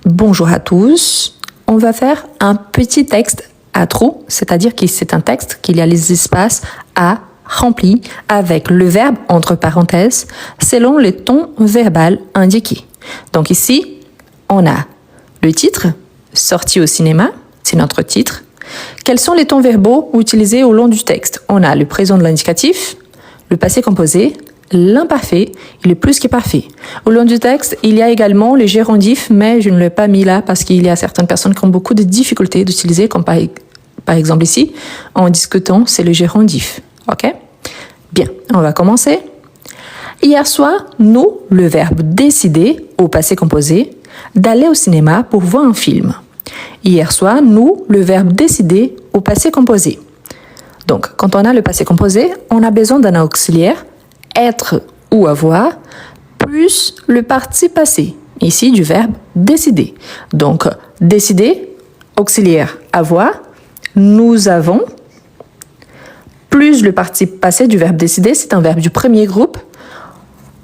bonjour à tous. On va faire un petit texte à trous, c'est-à-dire que c'est un texte qu'il y a les espaces à remplis avec le verbe entre parenthèses selon le ton verbal indiqué. Donc ici, on a le titre, sorti au cinéma, c'est notre titre. Quels sont les tons verbaux utilisés au long du texte? On a le présent de l'indicatif, le passé composé, l'imparfait et le plus que parfait. Au long du texte, il y a également le gérondif, mais je ne l'ai pas mis là parce qu'il y a certaines personnes qui ont beaucoup de difficultés d'utiliser, comme par exemple ici, en discutant, c'est le gérondif. Ok? Bien, on va commencer. Hier soir, nous, le verbe décider au passé composé, d'aller au cinéma pour voir un film. Hier soir, nous, le verbe décider au passé composé. Donc, quand on a le passé composé, on a besoin d'un auxiliaire, être ou avoir, plus le participe passé, ici du verbe décider. Donc, décider, auxiliaire, avoir, nous avons, plus le participe passé du verbe décider, c'est un verbe du premier groupe.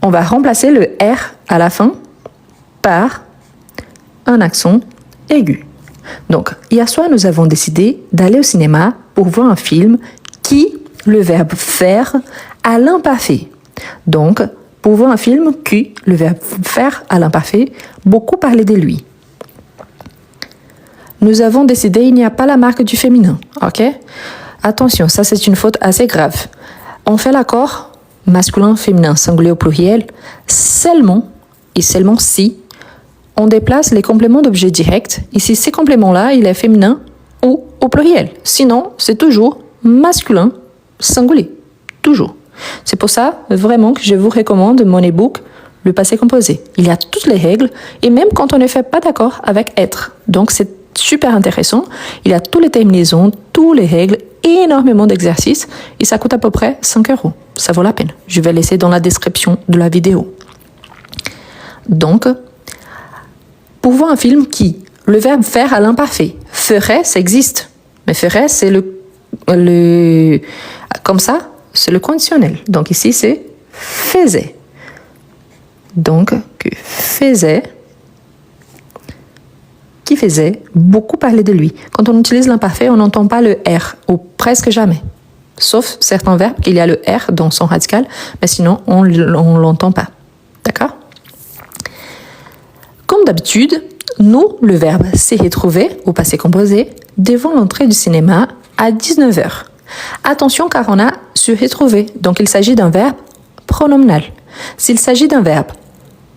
On va remplacer le R à la fin par un accent aigu. Donc, hier soir, nous avons décidé d'aller au cinéma pour voir un film qui, le verbe faire, à l'imparfait. Donc, pour voir un film qui, le verbe faire à l'imparfait, beaucoup parler de lui. Nous avons décidé, il n'y a pas la marque du féminin, ok? Attention, ça c'est une faute assez grave. On fait l'accord masculin, féminin, singulier au pluriel, seulement, et seulement si, on déplace les compléments d'objet direct. Ici, ces compléments-là, il est féminin ou au pluriel. Sinon, c'est toujours masculin, singulier. Toujours. C'est pour ça, vraiment, que je vous recommande mon e-book, le passé composé. Il y a toutes les règles, et même quand on ne fait pas d'accord avec être. Donc, c'est super intéressant. Il y a toutes les terminaisons, toutes les règles, énormément d'exercices, et ça coûte à peu près 5 €. Ça vaut la peine. Je vais laisser dans la description de la vidéo. Donc, pour voir un film qui, le verbe faire à l'imparfait, ferait, ça existe. Mais ferait, c'est comme ça, c'est le conditionnel. Donc ici, c'est faisait. Donc, que faisait, qui faisait, beaucoup parler de lui. Quand on utilise l'imparfait, on n'entend pas le R, ou presque jamais. Sauf certains verbes, il y a le R dans son radical, mais sinon, on ne l'entend pas. D'accord? Comme d'habitude, nous, le verbe s'est retrouvé au passé composé devant l'entrée du cinéma à 19 h. Attention car on a se retrouver, donc il s'agit d'un verbe pronominal. S'il s'agit d'un verbe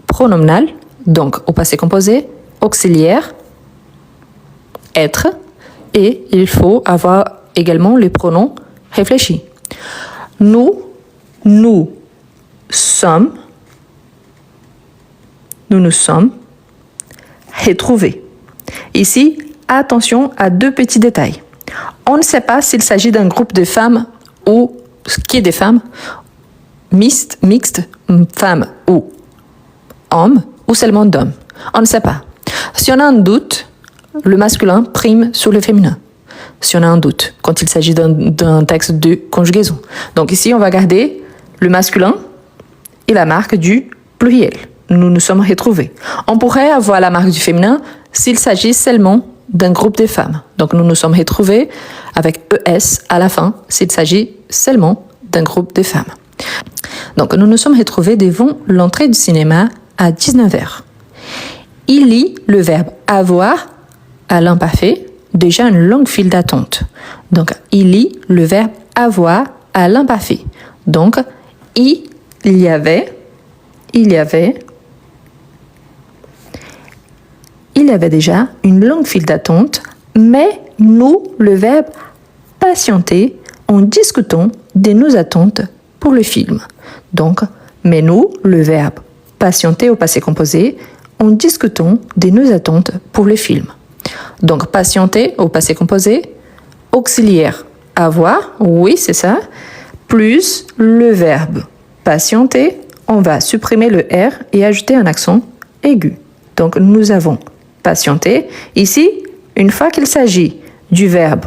pronominal, donc au passé composé, auxiliaire, être, et il faut avoir également les pronoms réfléchis. Nous sommes retrouvés. Ici, attention à deux petits détails. On ne sait pas s'il s'agit d'un groupe de femmes ou qui est des femmes, mixte, femmes ou hommes, ou seulement d'hommes. On ne sait pas. Si on a un doute, le masculin prime sur le féminin. Si on a un doute, quand il s'agit d'un texte de conjugaison. Donc ici, on va garder le masculin et la marque du pluriel. Nous nous sommes retrouvés. On pourrait avoir la marque du féminin s'il s'agit seulement d'un groupe de femmes. Donc nous nous sommes retrouvés avec ES à la fin s'il s'agit seulement d'un groupe de femmes. Donc nous nous sommes retrouvés devant l'entrée du cinéma à 19 h. Il lit le verbe avoir à l'imparfait, déjà une longue file d'attente. Donc il lit le verbe avoir à l'imparfait. Donc il y avait déjà une longue file d'attente, mais nous, le verbe patienter, en discutant de nos attentes pour le film. Donc, mais nous, le verbe patienter au passé composé, en discutant de nos attentes pour le film. Donc, patienter au passé composé, auxiliaire avoir, oui, c'est ça, plus le verbe patienter, on va supprimer le R et ajouter un accent aigu. Donc, nous avons patienter. Ici, une fois qu'il s'agit du verbe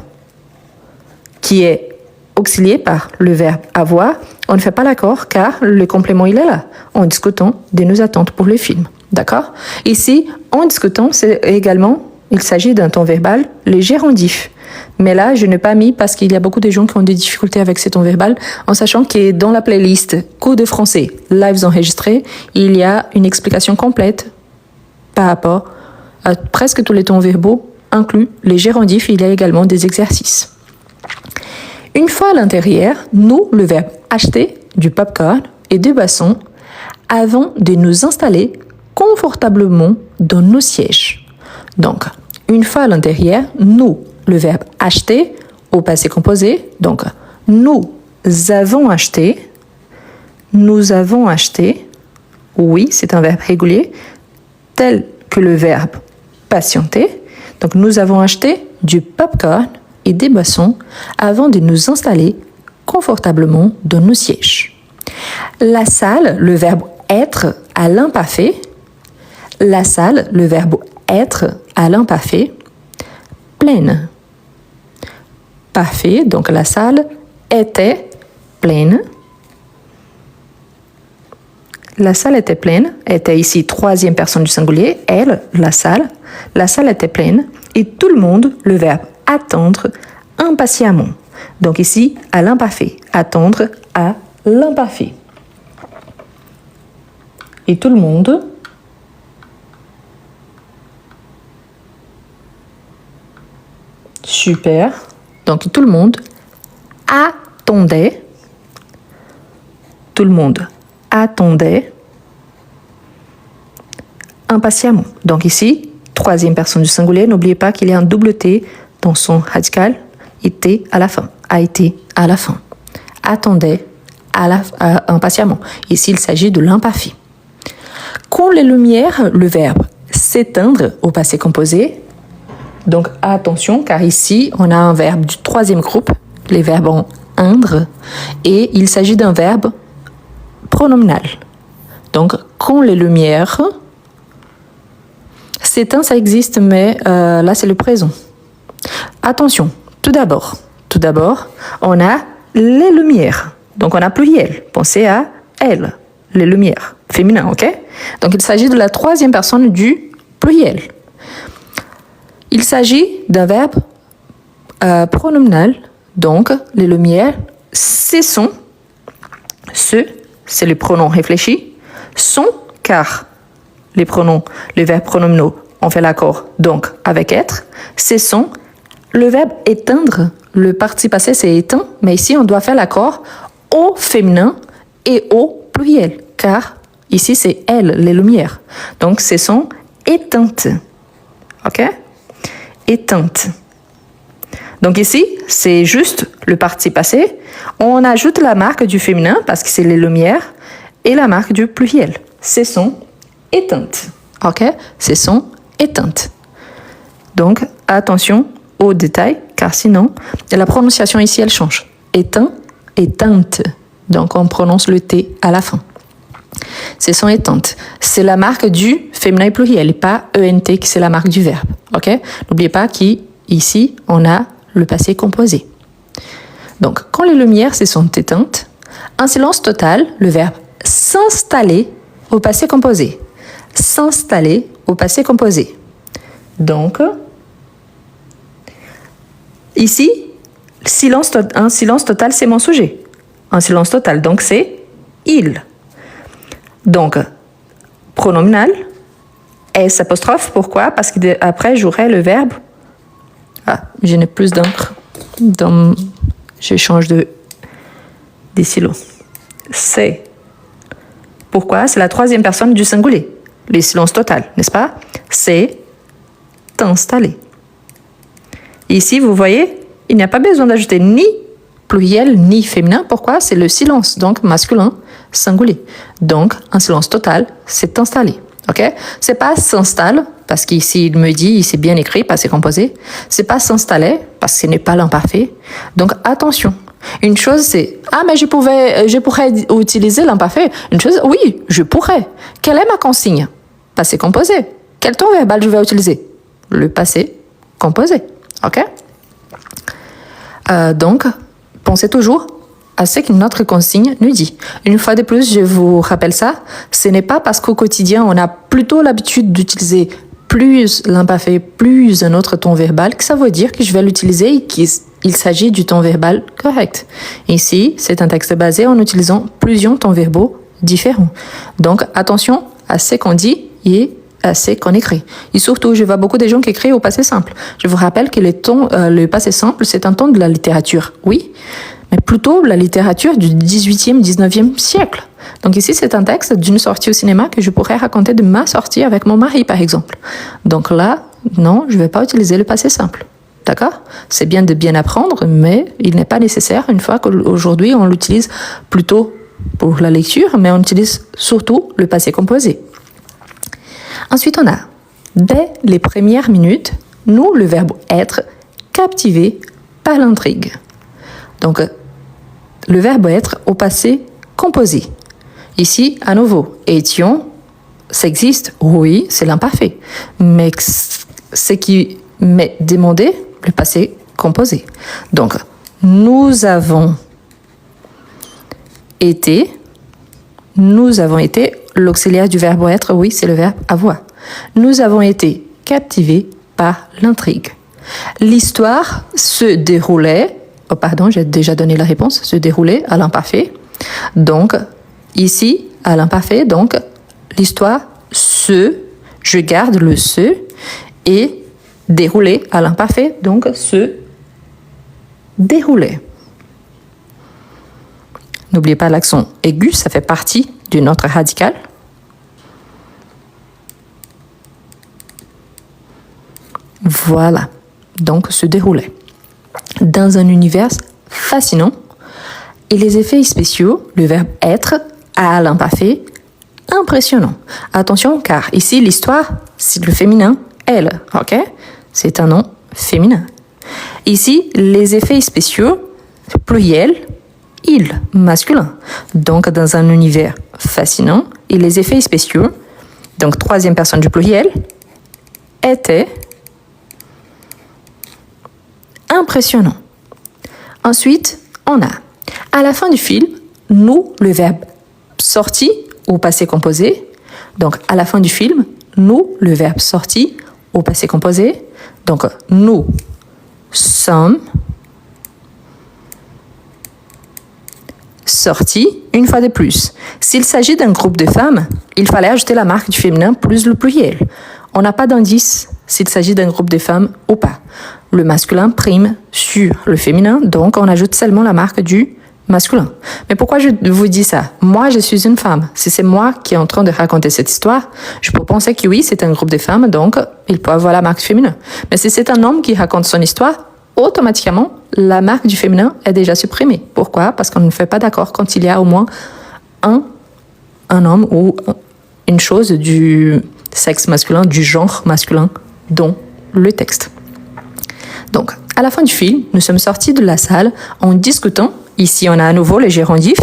qui est auxilié par le verbe avoir, on ne fait pas l'accord car le complément il est là, en discutant de nos attentes pour le film. D'accord? Ici, en discutant, c'est également, il s'agit d'un ton verbal, les gérondifs. Mais là, je n'ai pas mis parce qu'il y a beaucoup de gens qui ont des difficultés avec ces tons verbal, en sachant que dans la playlist cours de français lives enregistrés, il y a une explication complète par rapport à presque tous les tons verbaux, inclus les gérondifs. Il y a également des exercices. Une fois à l'intérieur, nous, le verbe acheter du popcorn et des boissons, avant de nous installer confortablement dans nos sièges. Donc, une fois à l'intérieur, nous, le verbe acheter au passé composé. Donc, nous avons acheté. Nous avons acheté. Oui, c'est un verbe régulier, tel que le verbe patienter. Donc, nous avons acheté du popcorn et des boissons avant de nous installer confortablement dans nos sièges. La salle, le verbe être à l'imparfait. La salle, le verbe être à l'imparfait. Pleine. Parfait, donc la salle était pleine. La salle était pleine, était ici troisième personne du singulier, elle, la salle. La salle était pleine et tout le monde, le verbe attendre impatiemment. Donc ici, à l'imparfait, attendre à l'imparfait. Et tout le monde super. Donc tout le monde attendait. Tout le monde attendait impatiemment. Donc ici, troisième personne du singulier, n'oubliez pas qu'il y a un double T dans son radical, été à la fin, a été à la fin. Attendait impatiemment. Ici, il s'agit de l'imparfait. Quand les lumières, le verbe s'éteindre au passé composé. Donc attention, car ici, on a un verbe du troisième groupe, les verbes en indre, et il s'agit d'un verbe pronominal. Donc, quand les lumières s'éteignent, ça existe, mais là, c'est le présent. Attention, tout d'abord, on a les lumières. Donc, on a pluriel. Pensez à elles, les lumières, féminin, ok? Donc, il s'agit de la troisième personne du pluriel. Il s'agit d'un verbe pronominal. Donc, les lumières, ce sont, c'est le pronom réfléchi, sont, car les verbes pronominaux, on fait l'accord, donc, avec être, ce sont, le verbe éteindre, le participe passé, c'est éteint, mais ici, on doit faire l'accord au féminin et au pluriel, car ici, c'est elles, les lumières. Donc, ce sont éteintes. OK? Éteinte. Donc ici, c'est juste le participe passé. On ajoute la marque du féminin parce que c'est les lumières et la marque du pluriel. Ce sont éteintes. OK? Ce sont éteintes. Donc, attention aux détails, car sinon, la prononciation ici, elle change. Éteint, éteinte. Donc, on prononce le T à la fin. Ce sont éteintes. C'est la marque du féminin pluriel et pas ENT qui c'est la marque du verbe. OK? N'oubliez pas qu'ici, on a le passé composé. Donc, quand les lumières se sont éteintes, un silence total, le verbe s'installer au passé composé. S'installer au passé composé. Donc, ici, un silence total, c'est mon sujet. Un silence total, donc c'est il. Donc, pronominal, S apostrophe, pourquoi? Parce qu'après, j'aurai le verbe. Ah, je n'ai plus d'encre. Je change des silos. C'est. Pourquoi? C'est la troisième personne du singulier. Le silence total, n'est-ce pas? C'est installé. Ici, vous voyez, il n'y a pas besoin d'ajouter ni pluriel ni féminin. Pourquoi? C'est le silence, donc masculin, singulier. Donc, un silence total, c'est installé. OK? C'est pas s'installe, parce qu'ici, il me dit, c'est bien écrit, passé composé. C'est pas s'installer, parce que ce n'est pas l'imparfait. Donc, attention. Une chose, c'est, mais je pourrais utiliser l'imparfait. Une chose, oui, je pourrais. Quelle est ma consigne? Passé composé. Quel ton verbal je vais utiliser? Le passé composé. OK? Donc, pensez toujours à ce que notre consigne nous dit. Une fois de plus, je vous rappelle ça, ce n'est pas parce qu'au quotidien, on a plutôt l'habitude d'utiliser plus l'imparfait, plus un autre ton verbal, que ça veut dire que je vais l'utiliser et qu'il s'agit du ton verbal correct. Ici, c'est un texte basé en utilisant plusieurs tons verbaux différents. Donc, attention à ce qu'on dit et à ce qu'on écrit. Et surtout, je vois beaucoup de gens qui écrivent au passé simple. Je vous rappelle que le passé simple, c'est un ton de la littérature, oui, mais plutôt la littérature du 18e, 19e siècle. Donc ici, c'est un texte d'une sortie au cinéma que je pourrais raconter de ma sortie avec mon mari, par exemple. Donc là, non, je ne vais pas utiliser le passé simple. D'accord ? C'est bien de bien apprendre, mais il n'est pas nécessaire une fois qu'aujourd'hui, on l'utilise plutôt pour la lecture, mais on utilise surtout le passé composé. Ensuite, on a, dès les premières minutes, nous, le verbe être, captivé par l'intrigue. Donc, le verbe être au passé composé. Ici, à nouveau, étions, ça existe, oui, c'est l'imparfait. Mais ce qui m'est demandé, le passé composé. Donc, nous avons été, l'auxiliaire du verbe être, oui, c'est le verbe avoir. Nous avons été captivés par l'intrigue. L'histoire se déroulait, j'ai déjà donné la réponse, se déroulait à l'imparfait. Donc, ici, à l'imparfait, donc, l'histoire je garde le se, et déroulait à l'imparfait, donc se déroulait. N'oubliez pas l'accent aigu, ça fait partie du notre radical. Voilà, donc se déroulait. Dans un univers fascinant, et les effets spéciaux, le verbe être à l'imparfait, impressionnant. Attention, car ici, l'histoire, c'est le féminin, elle, ok? C'est un nom féminin. Ici, les effets spéciaux, pluriel, il, masculin. Donc, dans un univers fascinant, et les effets spéciaux, donc troisième personne du pluriel, était impressionnant. Ensuite, on a, à la fin du film, nous, le verbe sorti au passé composé. Donc, à la fin du film, nous, le verbe sorti au passé composé. Donc, nous sommes sortis une fois de plus. S'il s'agit d'un groupe de femmes, il fallait ajouter la marque du féminin plus le pluriel. On n'a pas d'indice s'il s'agit d'un groupe de femmes ou pas. Le masculin prime sur le féminin, donc on ajoute seulement la marque du masculin. Mais pourquoi je vous dis ça? Moi, je suis une femme. Si c'est moi qui est en train de raconter cette histoire, je peux penser que oui, c'est un groupe de femmes, donc il peut avoir la marque féminin. Mais si c'est un homme qui raconte son histoire, automatiquement, la marque du féminin est déjà supprimée. Pourquoi? Parce qu'on ne fait pas d'accord quand il y a au moins un homme ou une chose du sexe masculin, du genre masculin dans le texte. Donc, à la fin du film, nous sommes sortis de la salle en discutant, ici on a à nouveau le gérondif,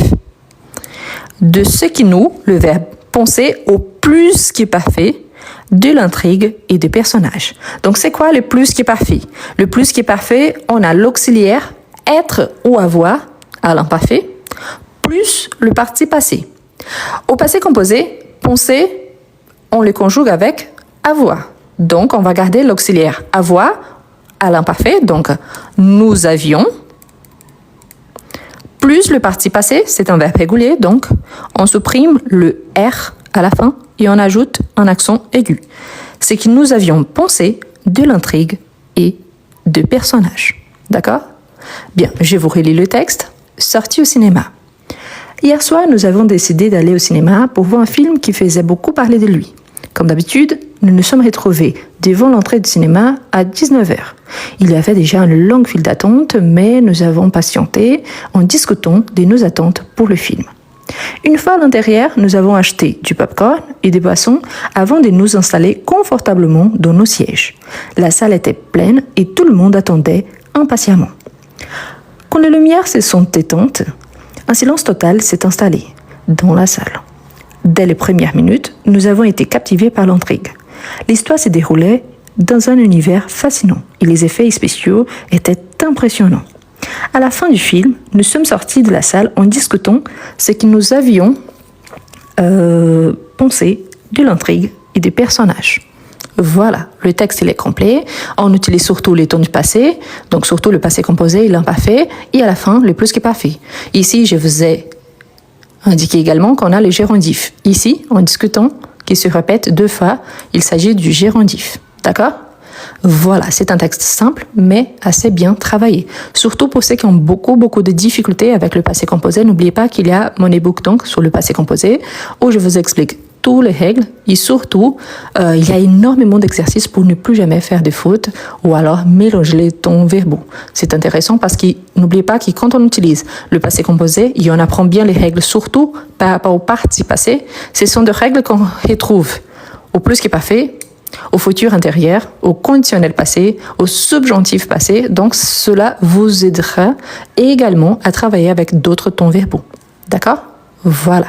de ce qui nous, le verbe penser au plus qui est parfait, de l'intrigue et des personnages. Donc, c'est quoi le plus qui est parfait? Le plus qui est parfait, on a l'auxiliaire être ou avoir à l'imparfait, plus le participe passé. Au passé composé, penser, on le conjugue avec avoir. Donc, on va garder l'auxiliaire avoir à l'imparfait, donc nous avions, plus le participe passé, c'est un verbe régulier, donc on supprime le R à la fin et on ajoute un accent aigu. C'est que nous avions pensé de l'intrigue et de personnages. D'accord? Bien, je vous relis le texte. Sorti au cinéma. Hier soir, nous avons décidé d'aller au cinéma pour voir un film qui faisait beaucoup parler de lui. Comme d'habitude, nous nous sommes retrouvés devant l'entrée du cinéma à 19h. Il y avait déjà une longue file d'attente, mais nous avons patienté en discutant de nos attentes pour le film. Une fois à l'intérieur, nous avons acheté du popcorn et des boissons avant de nous installer confortablement dans nos sièges. La salle était pleine et tout le monde attendait impatiemment. Quand les lumières se sont éteintes, un silence total s'est installé dans la salle. Dès les premières minutes, nous avons été captivés par l'intrigue. L'histoire se déroulait dans un univers fascinant et les effets spéciaux étaient impressionnants. À la fin du film, nous sommes sortis de la salle en discutant ce que nous avions pensé de l'intrigue et des personnages. Voilà, le texte il est complet. On utilise surtout les temps du passé, donc surtout le passé composé et l'imparfait, et à la fin, le plus qui est parfait. Ici, je vous ai indiqué également qu'on a le gérondif. Ici, en discutant, qui se répète 2 fois, il s'agit du gérondif. D'accord ? Voilà, c'est un texte simple, mais assez bien travaillé. Surtout pour ceux qui ont beaucoup de difficultés avec le passé composé. N'oubliez pas qu'il y a mon e-book donc sur le passé composé, où je vous explique toutes les règles et surtout, il y a énormément d'exercices pour ne plus jamais faire de fautes ou alors mélanger les tons verbaux. C'est intéressant parce que n'oubliez pas que quand on utilise le passé composé, et on apprend bien les règles, surtout par rapport au participe passé. Ce sont des règles qu'on retrouve au plus qui est parfait, au futur intérieur, au conditionnel passé, au subjonctif passé. Donc, cela vous aidera également à travailler avec d'autres tons verbaux. D'accord ? Voilà.